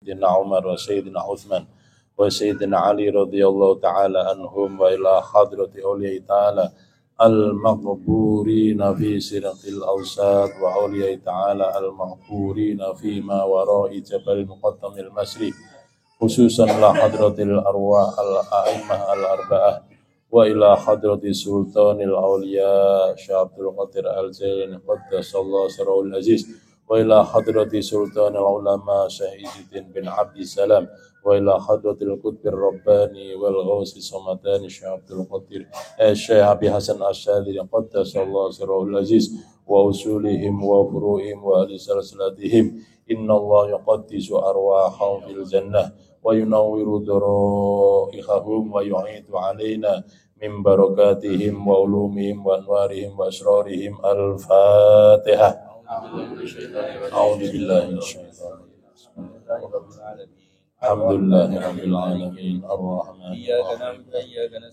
سيدنا عمر وسيدنا عثمان وسيدنا علي رضي الله تعالى عنهم وإلى حضرة أولياء تعالى المقبورين في سرق الأوساط وأولياء تعالى المقبورين فيما وراء جبل المقطم المصري خصوصا لحضرة الأرواح الأئمة الأربعة وإلى حضرة سلطان الأولياء شيخ عبد القادر الجيلاني قدس الله سره العزيز وإلى حضرة سلطان العلماء شيخ عز الدين بن عبد السلام وإلى حضرة القطب الرباني والغوث الصمداني شيخ عبد القادر الشيخ أبي حسن الشاذلي قدس الله سره العزيز وأصولهم وفروعهم وأهل سلسلتهم إن الله يقدس أرواحهم في الجنة وينور ضرائحهم ويعيد علينا من بركاتهم وعلومهم وأنوارهم وأسرارهم الفاتحة. أعوذ بالله من الشيطان الرجيم. الحمد لله رب العالمين الرحمن الرحيم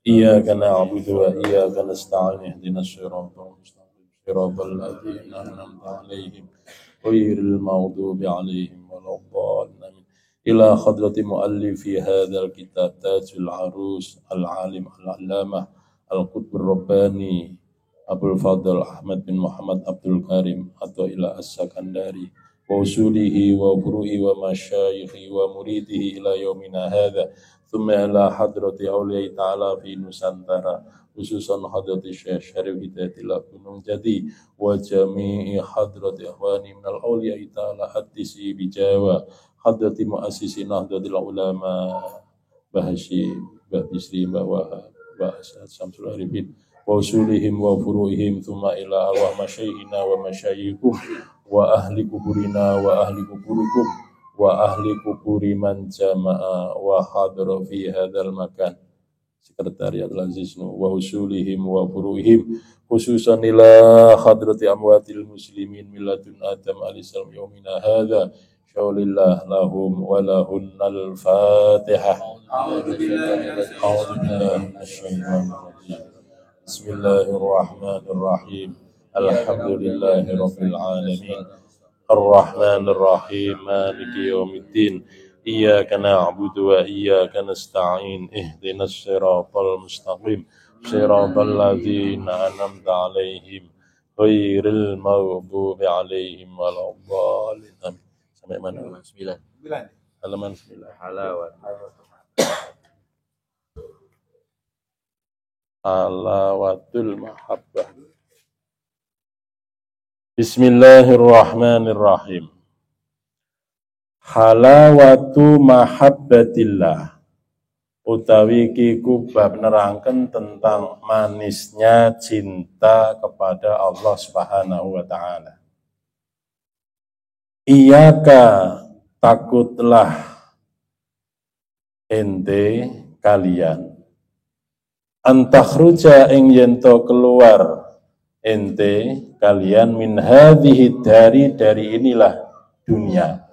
إياك نعبد وإياك نستعين اهدنا الصراط المستقيم صراط الذين أنعمت عليهم غير المغضوب عليهم ولا الضالين. إلى حضرة مؤلف هذا الكتاب تاج العروس العالم العلامة القطب الرباني أبو الفضل أحمد بن محمد عبد الكريم atau إلى السكندري ووصوله وفروعه ومشايخه ومريده إلى يومنا هذا ثم إلى حضرة أولياء تعالى في نusantara خصوصا حضرة الشيخ شريف هداية الله gunung jati وجميع حضرة إخواني من الأولياء تعالى التسي بجاوة حضرة مؤسسي نهضة العلماء بهشيم بهبسري بوهاب بأسد شمس العربين ووصولهم وفروعهم ثم إلى أرواح مشايخنا ومشايخكم وأهل قبورنا وأهل قبوركم وأهل قبور من جمع وحضر في هذا المكان sekretariat Lazisnu wa usulihim wa furuhim khususan ila hadrati amwatil muslimin miladun adam alisal yaumina hadha syawlillah lahum wa lahunnal fatihah. A'udzu billahi minasyaitonir rajim. Bismillahirrahmanirrahim. Alhamdulillahi rabbil alamin. Ar-Rahmanir Rahim. Maliki yaumiddin. Iyyaka na'budu wa iyyaka nasta'in ihdinas siratal mustaqim siratal ladzina an'amta 'alaihim ghairil maghdubi 'alaihim waladdallin. Sampai mana? 9. Halaman 9. Halawatul mahabbah. Bismillahirrahmanirrahim. Halawatu mahabbatillah utawi kiku bab nerangken tentang manisnya cinta kepada Allah Subhanahu wa taala. Iyaka takutlah ente kalian antakhruja ing yento keluar ente kalian min hadhihi dari inilah dunia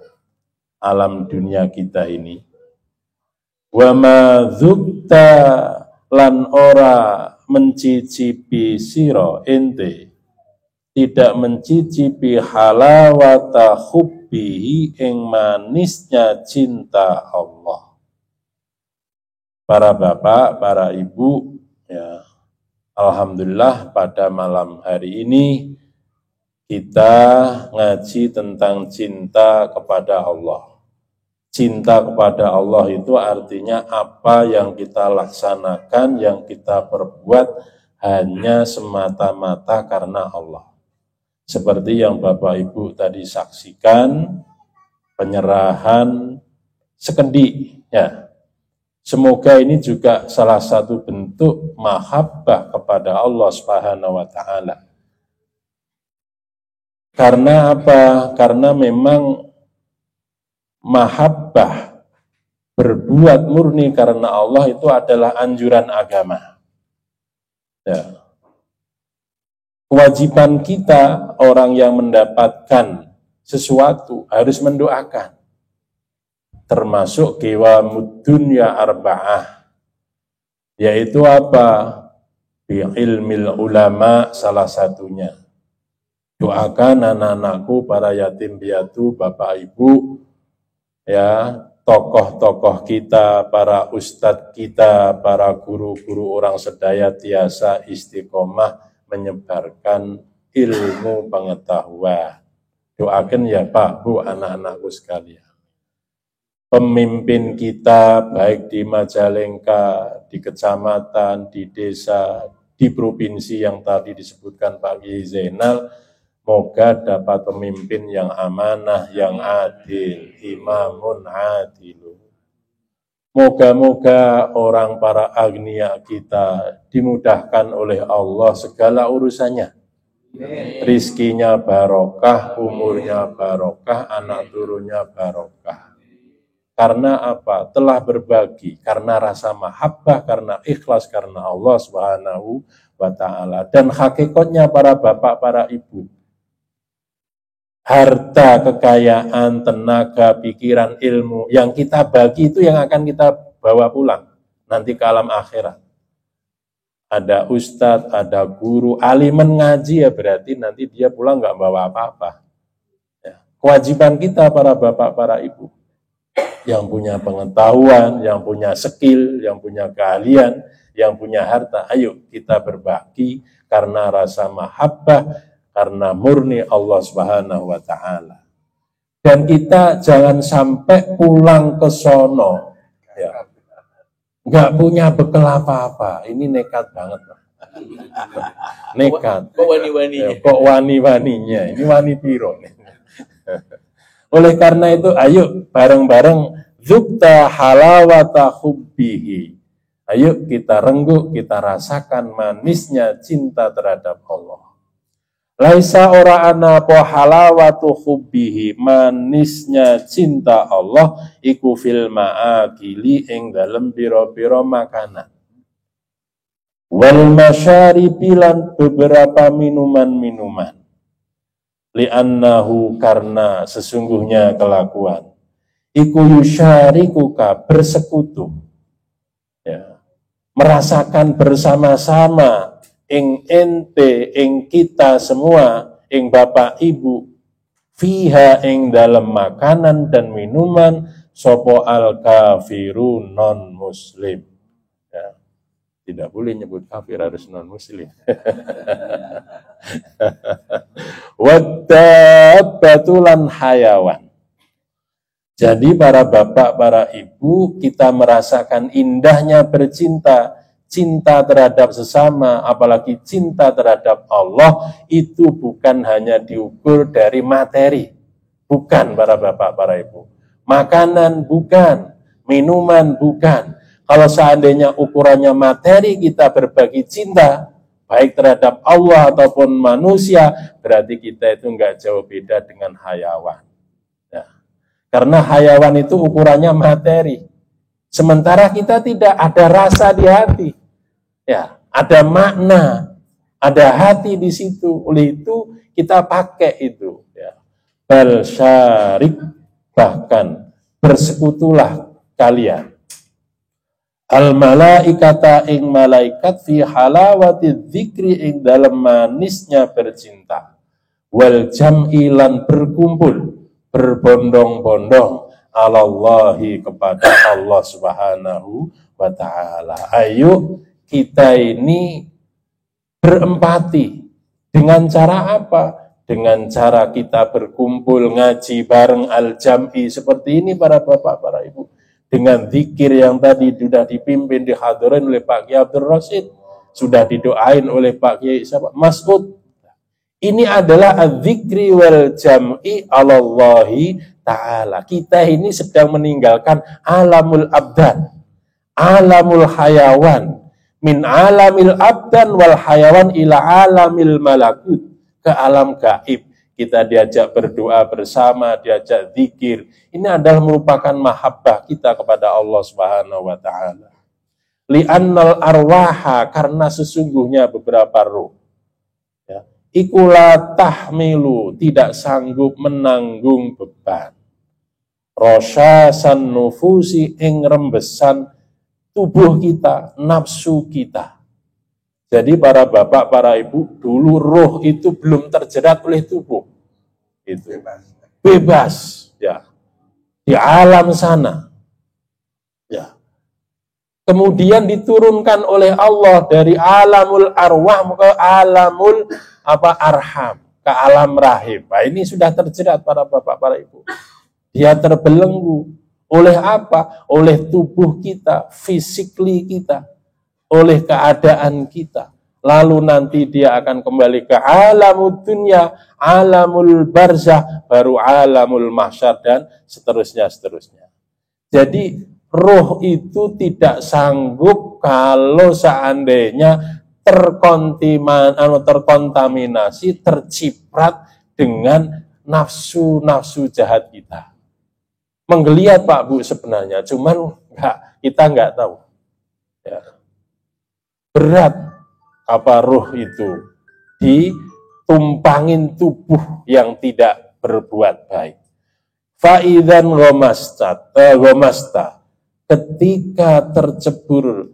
alam dunia kita ini wa ma dzukta lan ora mencicipi sira ente tidak mencicipi halawata hubbihi ing manisnya cinta Allah. Para bapak, para ibu ya, alhamdulillah pada malam hari ini kita ngaji tentang cinta kepada Allah. Cinta kepada Allah itu artinya apa yang kita laksanakan, yang kita perbuat hanya semata-mata karena Allah. Seperti yang Bapak Ibu tadi saksikan, penyerahan sekendi. Ya. Semoga ini juga salah satu bentuk mahabbah kepada Allah Subhanahu wa taala. Karena apa? Karena memang mahabbah berbuat murni karena Allah itu adalah anjuran agama. Ya. Kewajiban kita orang yang mendapatkan sesuatu harus mendoakan. Termasuk qiwamud dunya arba'ah. Yaitu apa? Bi ilmil ulama salah satunya. Doakan anak-anakku, para yatim piatu, bapak ibu, ya, tokoh-tokoh kita, para ustadz kita, para guru-guru orang sedaya tiasa istiqomah menyebarkan ilmu pengetahuan. Doakan ya Pak, Bu, anak-anakku sekalian. Pemimpin kita baik di Majalengka, di kecamatan, di desa, di provinsi yang tadi disebutkan Pak Kiai Zainal, moga dapat pemimpin yang amanah, yang adil, imamun adil. Moga-moga orang para agniya kita dimudahkan oleh Allah segala urusannya. Rizkinya barokah, umurnya barokah, anak turunnya barokah. Karena apa? Telah berbagi, karena rasa mahabbah, karena ikhlas, karena Allah Subhanahu wa Ta'ala. Dan hakikatnya para bapak, para ibu, harta, kekayaan, tenaga, pikiran, ilmu yang kita bagi itu yang akan kita bawa pulang nanti ke alam akhirat. Ada ustadz, ada guru, aliman ngaji ya berarti nanti dia pulang nggak bawa apa-apa. Ya. Kewajiban kita para bapak, para ibu yang punya pengetahuan, yang punya skill, yang punya keahlian, yang punya harta, ayo kita berbagi karena rasa mahabbah, karena murni Allah Subhanahu wa Ta'ala. Dan kita jangan sampai pulang ke sono, ya, nggak punya bekal apa-apa. Ini nekat banget, nekat. Kok wani-waninya? Ya, kok wani-waninya? Ini wani piro. Oleh karena itu, ayo bareng-bareng zukta halawata hubbihi. Ayo kita rengguk, kita rasakan manisnya cinta terhadap Allah. Laisa ora ana po halawatu hubbihi, manisnya cinta Allah iku fil ma'akili ing dalem pira-pira makanan. Wal masyaribi lan beberapa minuman-minuman. Li'annahu karena sesungguhnya kelakuan iku yusyarikuka bersekutu, ya, merasakan bersama-sama ing ente, ing kita semua, ing bapak ibu, fiha ing dalam makanan dan minuman, sopo al kafirun non muslim. Ya. Tidak boleh nyebut kafir, harus non muslim. Waddabatulan hayawan. Jadi para bapak, para ibu, kita merasakan indahnya bercinta, cinta terhadap sesama, apalagi cinta terhadap Allah, itu bukan hanya diukur dari materi. Bukan para bapak, para ibu. Makanan bukan, minuman bukan. Kalau seandainya ukurannya materi, kita berbagi cinta, baik terhadap Allah ataupun manusia, berarti kita itu enggak jauh beda dengan hayawan. Ya. Karena hayawan itu ukurannya materi. Sementara kita tidak ada rasa di hati. Ya, ada makna, ada hati di situ. Oleh itu kita pakai itu. Ya. Bal syarik, bahkan bersekutulah kalian. Al malaikata ing malaikat fi halawati dzikri ing dalam manisnya bercinta. Wal jam'ilan berkumpul, berbondong-bondong alallahi kepada Allah Subhanahu wa Ta'ala. Ayo kita ini berempati. Dengan cara apa? Dengan cara kita berkumpul ngaji bareng al-jam'i seperti ini para bapak, para ibu. Dengan zikir yang tadi sudah dipimpin, dihadirin oleh Pak Kiai Abdul Rasyid, sudah didoain oleh Pak Kiai Mas'ud. Ini adalah az-zikri wal jam'i alallahi ta'ala. Kita ini sedang meninggalkan alamul abdan, alamul hayawan, min alamil abdan wal hayawan ila alamil malakut, ke alam gaib. Kita diajak berdoa bersama, diajak zikir. Ini adalah merupakan mahabbah kita kepada Allah Subhanahu wa Ta'ala. Li'annal arwaha, karena sesungguhnya beberapa roh, ya, ikula tahmilu, tidak sanggup menanggung beban. Rosyasan nufusi ing rembesan tubuh kita, nafsu kita. Jadi para bapak, para ibu, dulu roh itu belum terjerat oleh tubuh. Itu bebas, ya. di alam sana. Ya. Kemudian diturunkan oleh Allah dari alamul arwah ke alamul arham, ke alam rahim. Nah, ini sudah terjerat para bapak, para ibu. Dia terbelenggu oleh apa? Oleh tubuh kita, physically kita, oleh keadaan kita. Lalu nanti dia akan kembali ke alamul dunya, alamul barzah, baru alamul mahsyar dan seterusnya. Jadi roh itu tidak sanggup kalau seandainya terkontaminasi, terciprat dengan nafsu jahat kita. Menggeliat Pak Bu sebenarnya, cuman kita nggak tahu. Ya. Berat roh itu ditumpangin tubuh yang tidak berbuat baik. Fa'idan gomasta, ketika tercebur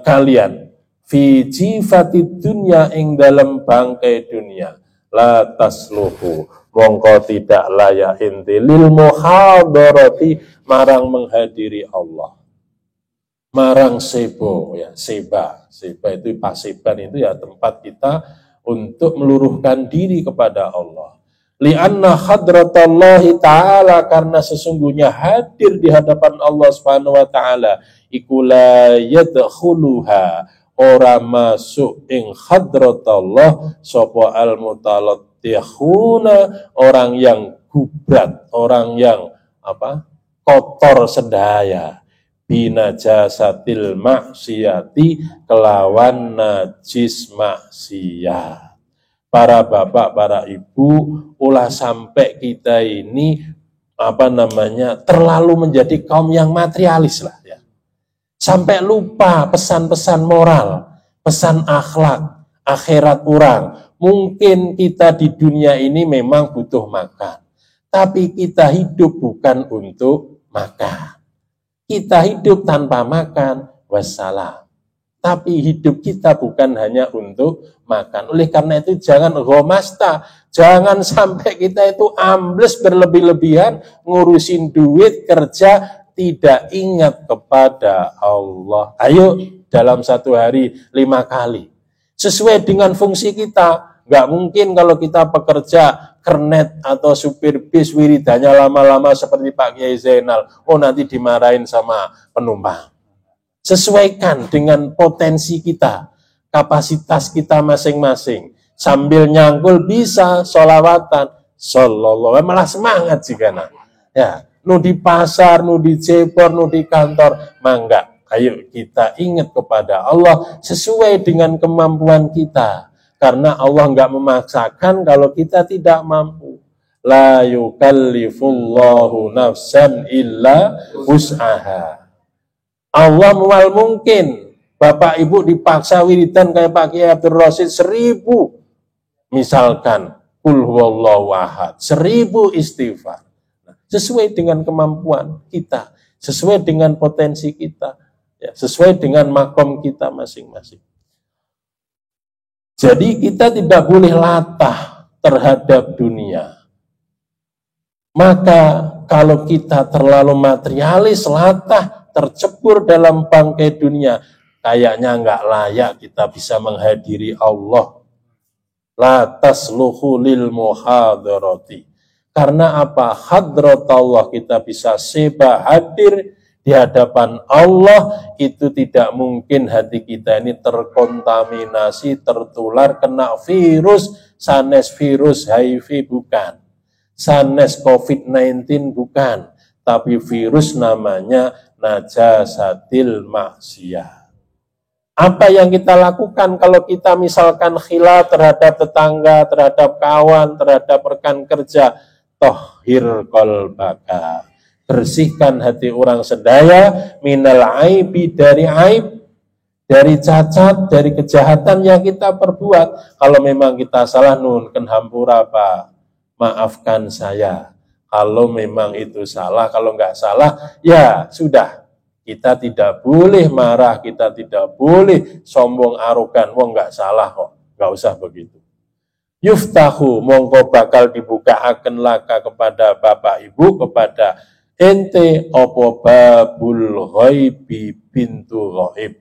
kalian fi jifatid dunya ing dalam bangkai dunia, la tasluhu, mongko tidak layak inti lil muhadarati, marang menghadiri Allah, marang sebo, ya seba itu paseban, itu ya tempat kita untuk meluruhkan diri kepada Allah. Lianna hadratallahi ta'ala, karena sesungguhnya hadir di hadapan Allah Subhanahu wa ta'ala, iku la yadkhuluha, ora masuk ing hadratallah sapa al-mutalattihuna, orang yang gubrat, orang yang kotor sedaya, binajasatil maksiyati, kelawan najis maksiat. Para bapak, para ibu, ulah sampai kita ini terlalu menjadi kaum yang materialis lah ya. Sampai lupa pesan-pesan moral, pesan akhlak, akhirat orang. Mungkin kita di dunia ini memang butuh makan, tapi kita hidup bukan untuk makan. Kita hidup tanpa makan, wassalam. Tapi hidup kita bukan hanya untuk makan. Oleh karena itu jangan gomasta, jangan sampai kita itu ambles berlebih-lebihan, ngurusin duit, kerja, tidak ingat kepada Allah. Ayo dalam satu hari 5 kali. Sesuai dengan fungsi kita. Nggak mungkin kalau kita pekerja kernet atau supir bis wiridannya lama-lama seperti Pak Kiai Zainal. Oh nanti dimarahin sama penumpang. Sesuaikan dengan potensi kita, kapasitas kita masing-masing. Sambil nyangkul bisa sholawatan, sallallahu, malah semangat jika ya, nu di pasar, nu di jebor, nu di kantor, mangga. Ayo kita ingat kepada Allah sesuai dengan kemampuan kita. Karena Allah enggak memaksakan kalau kita tidak mampu. La yukallifullahu nafsan illa wus'aha. Allah mual mungkin Bapak Ibu dipaksa wiridan kayak Pak Kiai Abdul Rasid 1000 misalkan qul huwallahu ahad, 1000 istighfar. Nah, sesuai dengan kemampuan kita, sesuai dengan potensi kita, ya, sesuai dengan makom kita masing-masing. Jadi kita tidak boleh latah terhadap dunia. Maka kalau kita terlalu materialis, latah, tercebur dalam bangkai dunia, kayaknya nggak layak kita bisa menghadiri Allah. La tasluhu lil muhadarati. Karena apa? Hadrat Allah, kita bisa seba hadir di hadapan Allah, itu tidak mungkin hati kita ini terkontaminasi, tertular, kena virus, sanes virus HIV bukan. Sanes COVID-19 bukan. Tapi virus namanya najasatil maksiyah. Apa yang kita lakukan kalau kita misalkan khilaf terhadap tetangga, terhadap kawan, terhadap rekan kerja? Tohhir qalbaka. Bersihkan hati orang sedaya minal aibi, dari aib, dari cacat, dari kejahatan yang kita perbuat. Kalau memang kita salah, nun ken hampura Pak, maafkan saya. Kalau memang itu salah, kalau nggak salah, ya sudah. Kita tidak boleh marah, kita tidak boleh sombong arogan. Wong nggak salah kok, nggak usah begitu. yuftahu mongko bakal dibukaaken laka kepada bapak ibu, kepada ente opo babul ghaibi, pintu ghaib,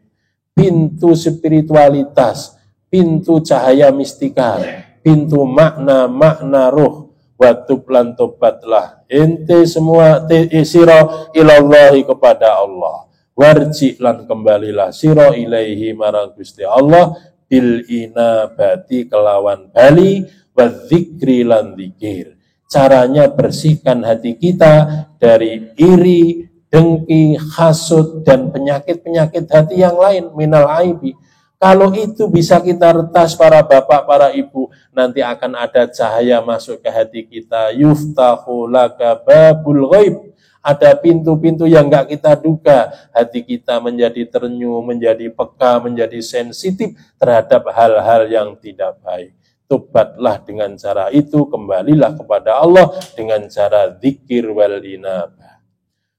pintu spiritualitas, pintu cahaya mistika, pintu makna ruh. Watub lan tobatlah ente semua sira ilallahi kepada Allah, warji lan kembalilah sira ilaihi marang Gusti Allah, bil inabati kelawan bali, wadzikri lan dzikir. Caranya bersihkan hati kita dari iri, dengki, hasud dan penyakit-penyakit hati yang lain, minal aibi. Kalau itu bisa kita retas para bapak, para ibu, nanti akan ada cahaya masuk ke hati kita. Yuftahu laka babul ghaib. Ada pintu-pintu yang enggak kita duga. Hati kita menjadi ternyuh, menjadi peka, menjadi sensitif terhadap hal-hal yang tidak baik. Tobatlah dengan cara itu, kembalilah kepada Allah dengan cara zikir wal inabah.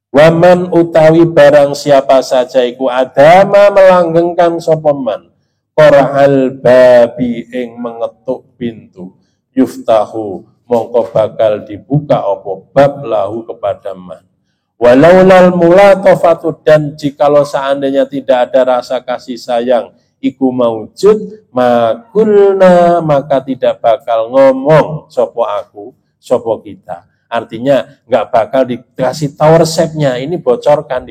Waman utawi barang siapa saja iku adama melanggengkan sopeman Qora'al babi ing mengetuk pintu, yuftahu mongko bakal dibuka opo bab lahu kepada man. Walaulal mulatofatu, dan jikalau seandainya tidak ada rasa kasih sayang iku maujud, makulna maka tidak bakal ngomong sopo aku, sopo kita. Artinya nggak bakal dikasih tahu resepnya, ini dibocorkan.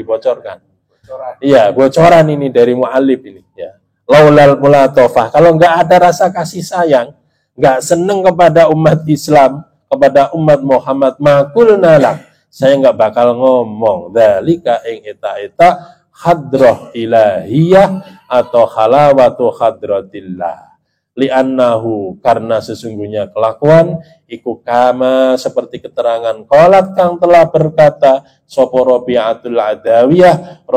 Iya, bocoran ini dari mu'alif ini ya. Laulal mulatofah, kalau nggak ada rasa kasih sayang, nggak seneng kepada umat Islam, kepada umat Muhammad, makulnalah, saya nggak bakal ngomong dzalika ing eta hadrah ilahiyah atau halawatu hadratillah. Li'annahu, karena sesungguhnya kelakuan iku kama seperti keterangan qalat kang telah berkata sapa Rabi'atul Adawiyah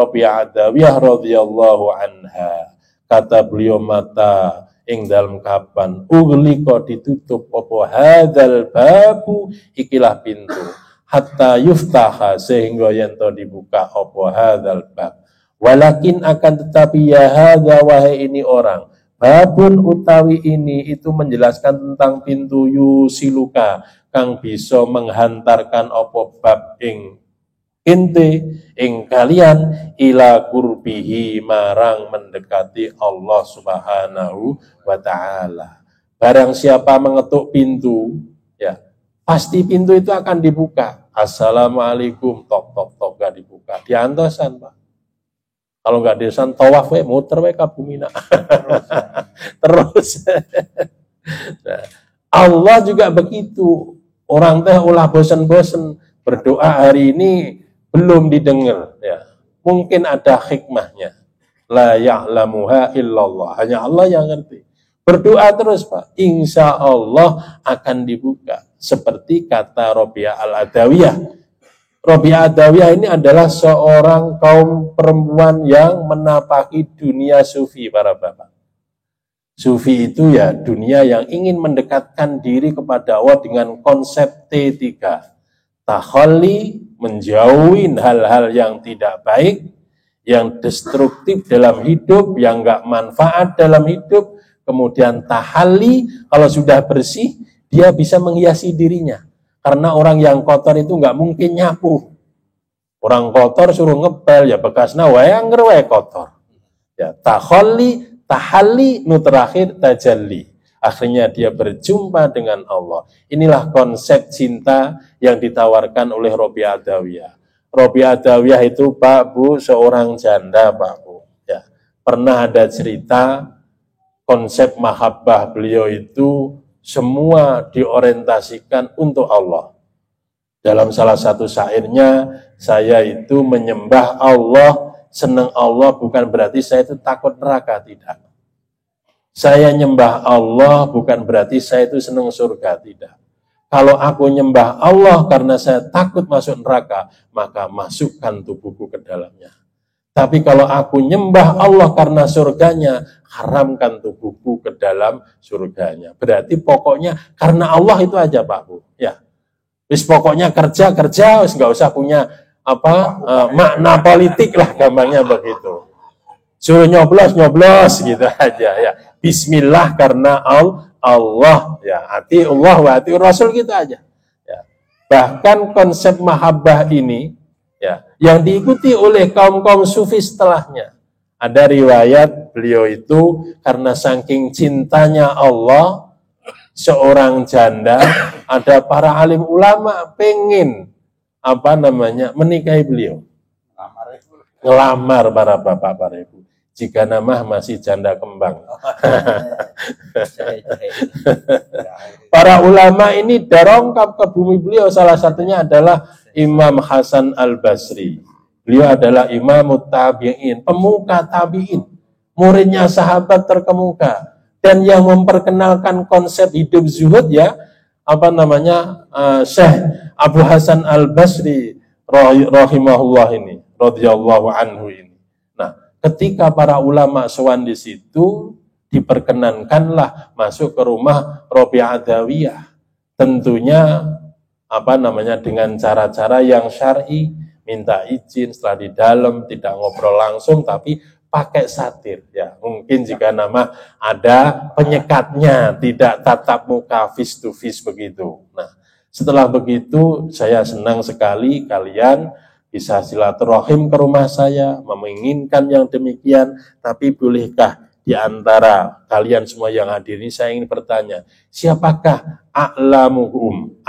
radhiyallahu anha. Kata beliau, mata ing dalam kapan ugliko ditutup opo hadzal babu ikilah pintu, hatta yuftaha sehingga yento dibuka opo hadzal bab. Walakin akan tetapi ya hadza wahai ini orang, babun utawi ini itu menjelaskan tentang pintu yusiluka kang bisa menghantarkan opo bab ing ente ing kalian ila kurbihi marang mendekati Allah Subhanahu wa ta'ala. Barang siapa mengetuk pintu, ya pasti pintu itu akan dibuka. Assalamualaikum, tok gak dibuka. Diantosan, Pak. Kalau nggak diantosan, tawaf muter kabumina. Terus. Nah, Allah juga begitu. Orang teh ulah bosen-bosen berdoa hari ini belum didengar, ya. Mungkin ada hikmahnya. La ya'lamuha illallah. Hanya Allah yang ngerti. Berdoa terus, Pak. Insya Allah akan dibuka. Seperti kata Rabi'ah al-Adawiyah. Rabi'ah Adawiyah ini adalah seorang kaum perempuan yang menapaki dunia sufi, para bapak. Sufi itu ya dunia yang ingin mendekatkan diri kepada Allah dengan konsep T3. Takhalli, menjauhin hal-hal yang tidak baik, yang destruktif dalam hidup, yang enggak manfaat dalam hidup. Kemudian tahalli, kalau sudah bersih, dia bisa menghiasi dirinya. Karena orang yang kotor itu enggak mungkin nyapu. Orang kotor suruh ngepel, ya bekasna wae anger wae kotor. Ya, tahalli, nu terakhir tajalli. Akhirnya dia berjumpa dengan Allah. Inilah konsep cinta yang ditawarkan oleh Rabi'ah Adawiyah. Rabi'ah Adawiyah itu, Pak Bu, seorang janda, Pak Bu. Ya, pernah ada cerita konsep mahabbah beliau itu semua diorientasikan untuk Allah. Dalam salah satu syairnya, saya itu menyembah Allah, senang Allah bukan berarti saya itu takut neraka, tidak. Saya nyembah Allah bukan berarti saya itu senang surga, tidak. Kalau aku nyembah Allah karena saya takut masuk neraka, maka masukkan tubuhku ke dalamnya. Tapi kalau aku nyembah Allah karena surganya, haramkan tubuhku ke dalam surganya. Berarti pokoknya karena Allah itu aja, Pak Bu. Ya, wis pokoknya kerja, wis nggak usah punya makna politik lah, gampangnya begitu. Suruh nyoblos gitu aja ya. Bismillah karena Allah, ya ati Allah wa ati Rasul kita aja. Ya. Bahkan konsep mahabbah ini ya yang diikuti oleh kaum-kaum sufi setelahnya. Ada riwayat beliau itu karena saking cintanya Allah, seorang janda, ada para alim ulama pengen menikahi beliau. Ngelamar para bapak para ibu. Jika nama masih janda kembang. Para ulama ini darongkap ke bumi beliau, salah satunya adalah Imam Hasan Al-Basri. Beliau adalah Imam Tabi'in, pemuka tabi'in, muridnya sahabat terkemuka, dan yang memperkenalkan konsep hidup zuhud ya, Syekh Abu Hasan Al-Basri rahimahullah ini, radhiyallahu anhu ini. Nah, ketika para ulama sowan di situ, diperkenankanlah masuk ke rumah Rabi'ah Adawiyah. Tentunya dengan cara-cara yang syar'i, minta izin setelah di dalam, tidak ngobrol langsung tapi pakai satir ya. Mungkin jika nama ada penyekatnya, tidak tatap muka face to face begitu. Nah, setelah begitu saya senang sekali kalian bisa silaturahim ke rumah saya, menginginkan yang demikian, tapi bolehkah di antara kalian semua yang hadir ini saya ingin bertanya, siapakah a'lamukum?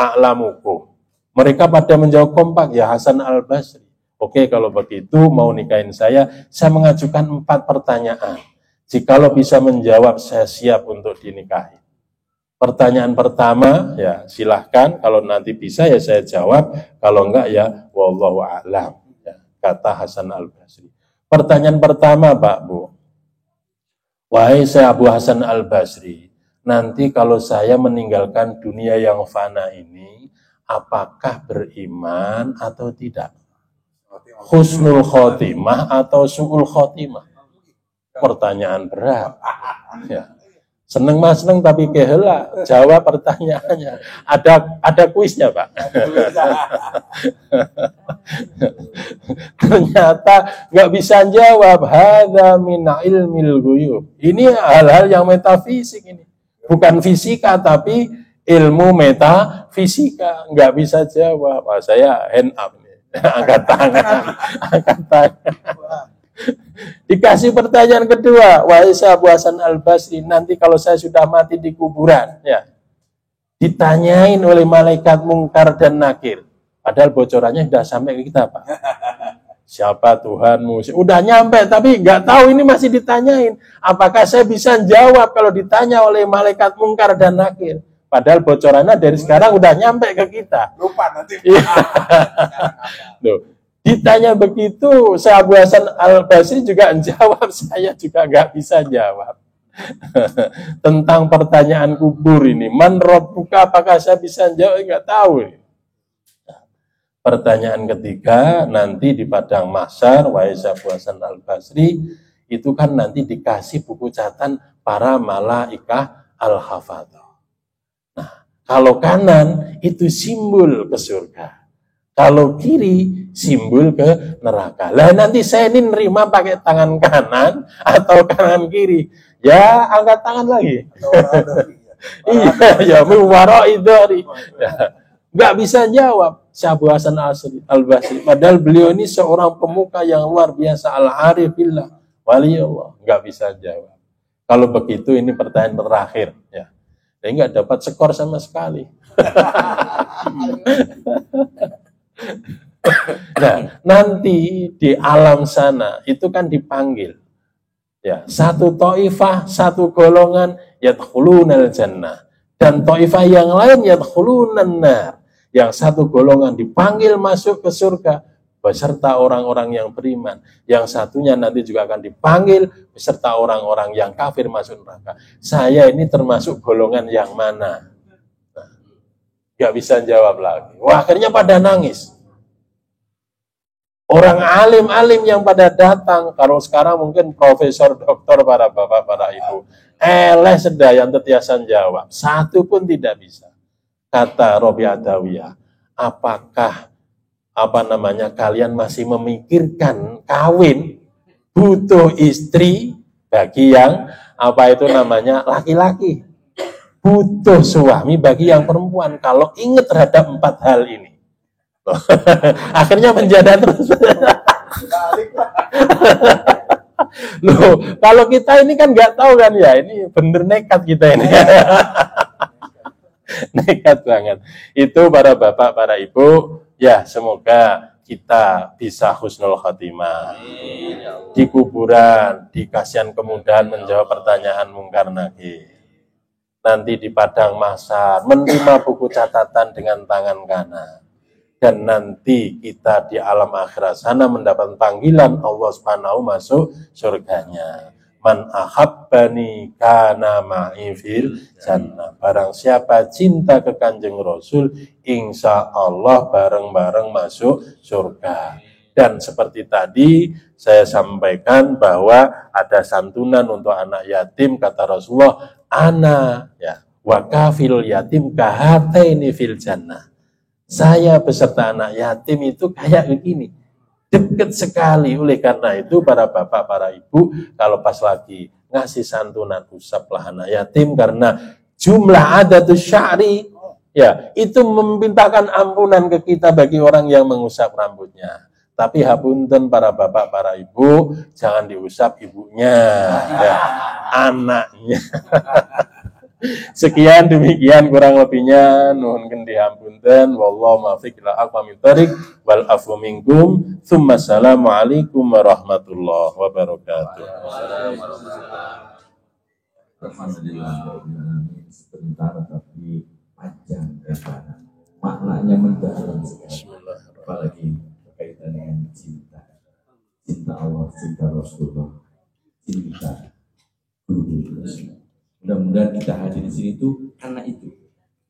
Mereka pada menjawab kompak, ya Hasan Al-Basri. Oke, kalau begitu mau nikahin saya mengajukan 4 pertanyaan. Jikalau bisa menjawab, saya siap untuk dinikahi. Pertanyaan pertama, ya silahkan, kalau nanti bisa ya saya jawab, kalau enggak ya wallahu a'lam, ya, kata Hasan Al-Basri. Pertanyaan pertama, Pak Bu, wahai saya Abu Hasan Al-Basri, nanti kalau saya meninggalkan dunia yang fana ini, apakah beriman atau tidak? Husnul khotimah atau su'ul khotimah? Pertanyaan berat. Ya. Seneng mas seneng tapi kehela jawab pertanyaannya. Ada kuisnya Pak. Ternyata nggak bisa jawab. Hadza min ilmil ghuyub. Ini hal-hal yang metafisik ini. Bukan fisika tapi ilmu metafisika. Nggak bisa jawab. Wah, saya hand up nih. Angkat tangan. Dikasih pertanyaan kedua, wahai Abu Hasan Al-Basri, nanti kalau saya sudah mati di kuburan, ya, ditanyain oleh malaikat Mungkar dan Nakir. Padahal bocorannya sudah sampai ke kita, Pak. Siapa Tuhanmu? Udah nyampe, tapi nggak tahu ini masih ditanyain. Apakah saya bisa jawab kalau ditanya oleh malaikat Mungkar dan Nakir? Padahal bocorannya dari sekarang udah nyampe ke kita. Lupa nanti. Loh. Ditanya begitu, saya Abu Hasan Al-Basri juga jawab, saya juga nggak bisa jawab. Tentang pertanyaan kubur ini, man rabbuka, apakah saya bisa jawab? Nggak tahu. Pertanyaan ketiga, nanti di padang mahsyar, wahai Abu Hasan Al-Basri, itu kan nanti dikasih buku catatan para malaikah al-hafadhah. Nah, kalau kanan, itu simbol ke surga. Kalau kiri, simbol ke neraka. Lah nanti saya ini nerima pakai tangan kanan atau kanan kiri. Ya, angkat tangan lagi. Iya, muwara idari. Nggak bisa jawab. Abu Hasan Al-Basri. Padahal beliau ini seorang pemuka yang luar biasa. Al-Arif billah. Wali Allah. Nggak bisa jawab. Kalau begitu ini pertanyaan terakhir. Ya. Dia nggak dapat skor sama sekali. Nah, nanti di alam sana itu kan dipanggil. Ya, satu taifah, satu golongan yadkhulunal jannah dan taifah yang lain yadkhulunan nar. Yang satu golongan dipanggil masuk ke surga beserta orang-orang yang beriman. Yang satunya nanti juga akan dipanggil beserta orang-orang yang kafir masuk neraka. Saya ini termasuk golongan yang mana? Nah, gak bisa jawab lagi. Wah, akhirnya pada nangis. Orang alim-alim yang pada datang, kalau sekarang mungkin profesor, doktor, para bapak, para ibu, sedayan tetiasan jawab, satu pun tidak bisa. Kata Rabi'ah Adawiyah, apakah kalian masih memikirkan kawin, butuh istri bagi yang laki-laki, butuh suami bagi yang perempuan kalau ingat terhadap 4 hal ini. Akhirnya menjadi terus. Loh, kalau kita ini kan nggak tahu kan ya, ini bener nekat kita ini. Nekat banget. Itu para bapak, para ibu, ya semoga kita bisa husnul khotimah. Di kuburan, dikasihkan kemudahan menjawab pertanyaan mungkar nakir. Nanti di padang mahsyar menerima buku catatan dengan tangan kanan. Dan nanti kita di alam akhirat sana mendapat panggilan Allah Subhanahu masuk surganya. Man ahabbani kana ma'i fil jannah. Barang siapa cinta ke Kanjeng Rasul, insya Allah bareng-bareng masuk surga. Dan seperti tadi saya sampaikan bahwa ada santunan untuk anak yatim, kata Rasulullah, ana ya wakafil yatim kahataini fil jannah. Saya beserta anak yatim itu kayak begini, dekat sekali. Oleh karena itu para bapak, para ibu, kalau pas lagi ngasih santunan, usaplah anak yatim, karena jumlah adatus sya'ri ya itu memintakan ampunan ke kita bagi orang yang mengusap rambutnya. Tapi hapunten para bapak, para ibu, jangan diusap ibunya, ya, anaknya. Sekian demikian kurang lebihnya, nuhun dihampunten, wallahu muwaffiq ila aqwamit thoriq wal afwu minkum. Assalamualaikum warahmatullahi wabarakatuh. Alhamdulillah, sebentar tapi panjang ya, maknanya mendalam sekali. Apalagi berkaitan dengan cinta, cinta Allah, cinta Rasulullah, cinta guru. Mudah-mudahan kita hadir di sini itu karena itu,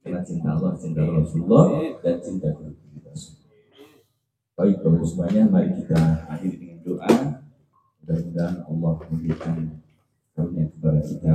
karena cinta Allah, cinta Rasulullah, dan cinta guru kita. Baik, Bapak semuanya, mari kita akhiri dengan doa. Mudah-mudahan Allah memberikan karunia kepada kita